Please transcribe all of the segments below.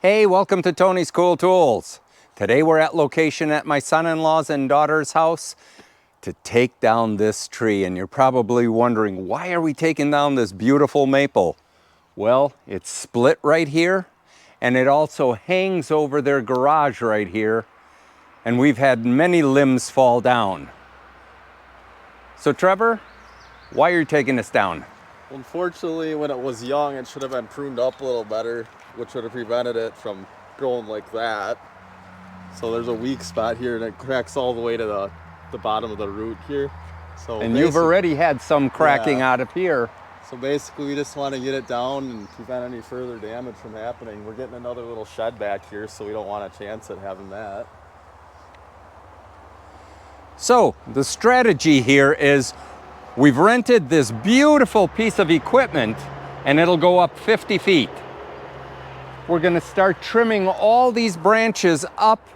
Hey, welcome to Tony's Cool Tools. Today we're at location at my son-in-law's and daughter's house to take down this tree. And you're probably wondering, why are we taking down this beautiful maple? Well, it's split right here, and it also hangs over their garage right here. And we've had many limbs fall down. So Trevor, why are you taking this down? Unfortunately, when it was young, it should have been pruned up a little better, which would have prevented it from growing like that. So there's a weak spot here, and it cracks all the way to the bottom of the root here. So And you've already had some cracking out of here. So basically, we just want to get it down and prevent any further damage from happening. We're getting another little shed back here, so we don't want a chance at having that. So the strategy here is we've rented this beautiful piece of equipment, and it'll go up 50 feet. We're going to start trimming all these branches up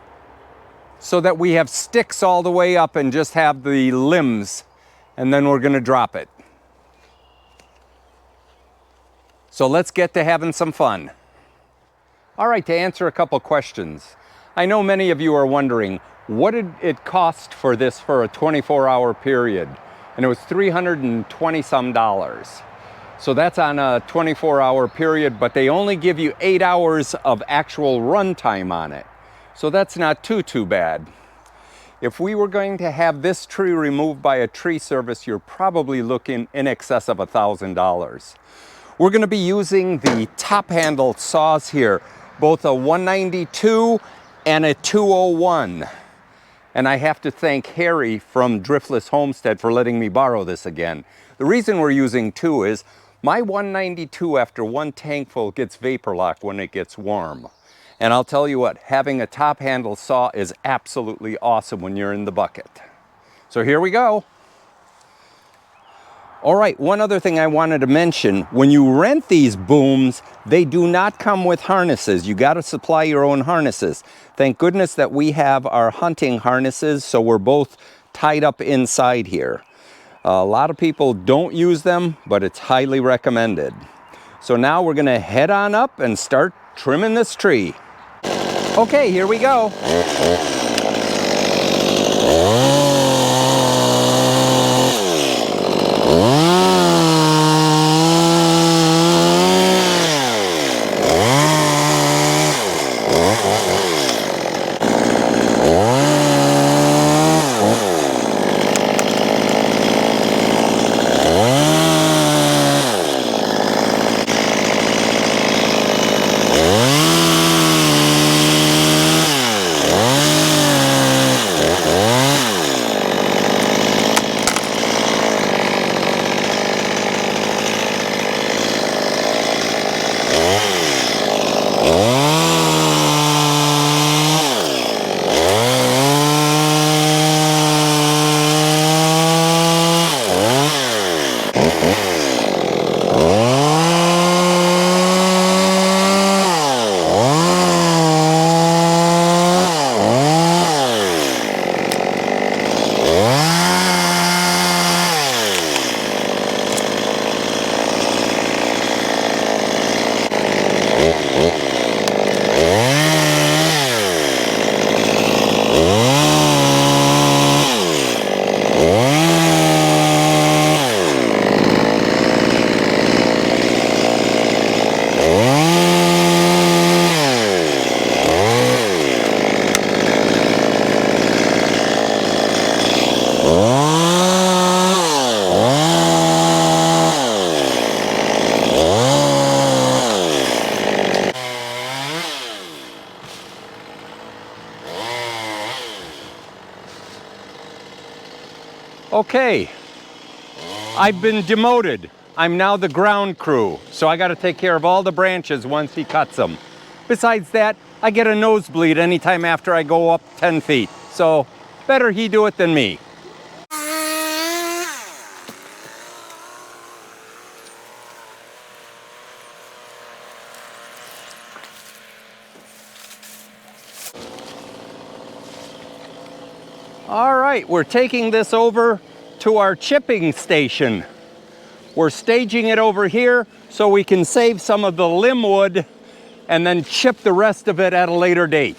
so that we have sticks all the way up and just have the limbs, and then we're going to drop it. So let's get to having some fun. All right, to answer a couple questions. I know many of you are wondering, what did it cost for this for a 24-hour period? And it was $320 some. So that's on a 24-hour period, but they only give you 8 hours of actual run time on it. So that's not too bad. If we were going to have this tree removed by a tree service, you're probably looking in excess of $1,000. We're going to be using the top handle saws here, both a 192 and a 201. And I have to thank Harry from Driftless Homestead for letting me borrow this again. The reason we're using two is my 192 after one tankful gets vapor lock when it gets warm. And I'll tell you what, having a top handle saw is absolutely awesome when you're in the bucket. So here we go. All right, one other thing I wanted to mention, when you rent these booms, they do not come with harnesses. You got to supply your own harnesses. Thank goodness that we have our hunting harnesses, so we're both tied up inside here. A lot of people don't use them, but it's highly recommended. So now we're going to head on up and start trimming this tree. Okay, here we go. Okay, I've been demoted. I'm now the ground crew, so I got to take care of all the branches once he cuts them. Besides that, I get a nosebleed anytime after I go up 10 feet, so better he do it than me. All right, we're taking this over to our chipping station. We're staging it over here so we can save some of the limb wood and then chip the rest of it at a later date.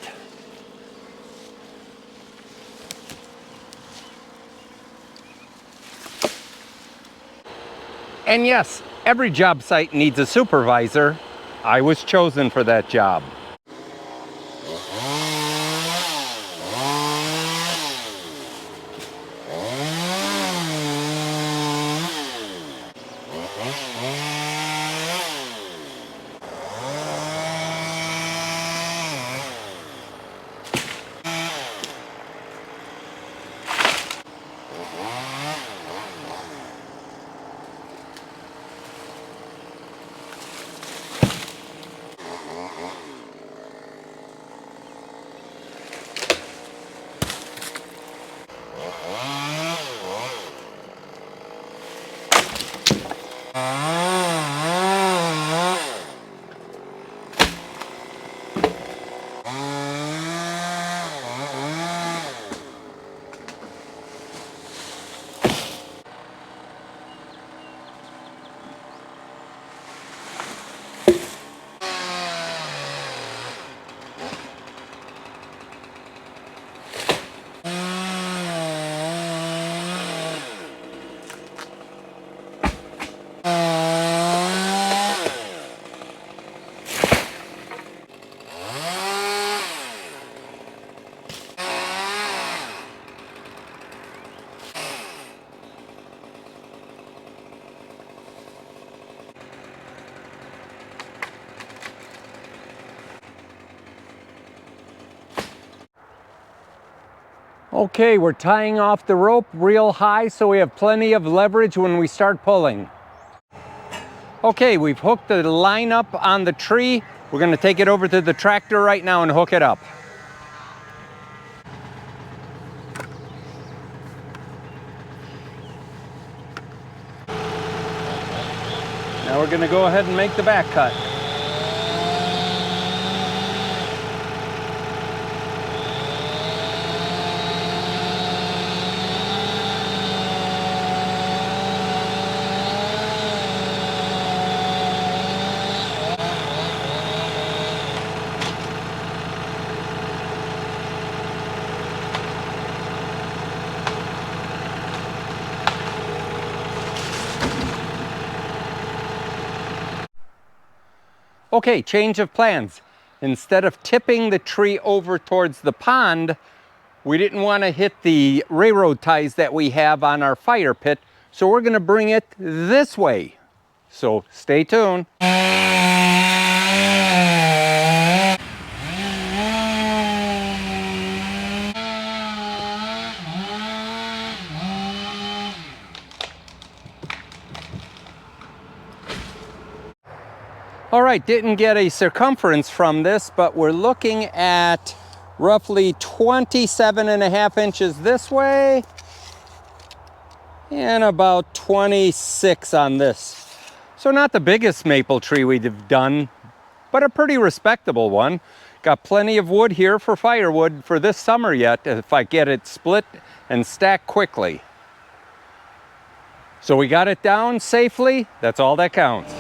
And yes, every job site needs a supervisor. I was chosen for that job. Okay, we're tying off the rope real high so we have plenty of leverage when we start pulling. Okay, we've hooked the line up on the tree. We're going to take it over to the tractor right now and hook it up. Now we're going to go ahead and make the back cut. Okay, change of plans. Instead of tipping the tree over towards the pond, we didn't want to hit the railroad ties that we have on our fire pit, so we're going to bring it this way. So stay tuned. All right, didn't get a circumference from this, but we're looking at roughly 27.5 inches this way and about 26 on this. So not the biggest maple tree we've done, but a pretty respectable one. Got plenty of wood here for firewood for this summer yet, if I get it split and stacked quickly. So we got it down safely. That's all that counts.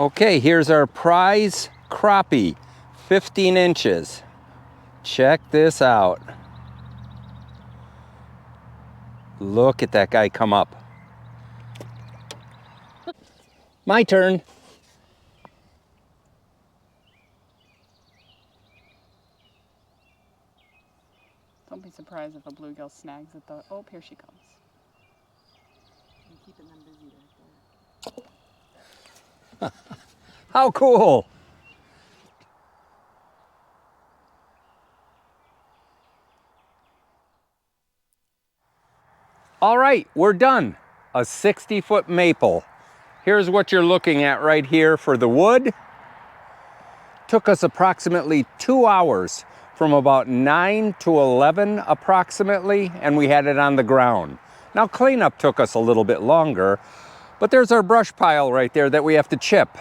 Okay, here's our prize crappie. 15 inches. Check this out. Look at that guy come up. My turn. Don't be surprised if a bluegill snags it though. Oh, here she comes. I'm keeping them busy right there. How cool. All right, we're done. A 60-foot maple. Here's what you're looking at right here for the wood. Took us approximately 2 hours, from about 9 to 11 approximately, and we had it on the ground. Now cleanup took us a little bit longer, but there's our brush pile right there that we have to chip,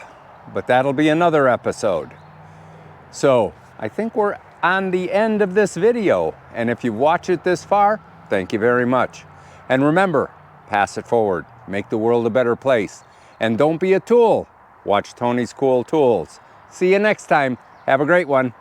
but that'll be another episode. So I think we're on the end of this video, and if you've watched it this far, thank you very much. And remember, pass it forward, make the world a better place. And don't be a tool. Watch Tony's Cool Tools. See you next time. Have a great one.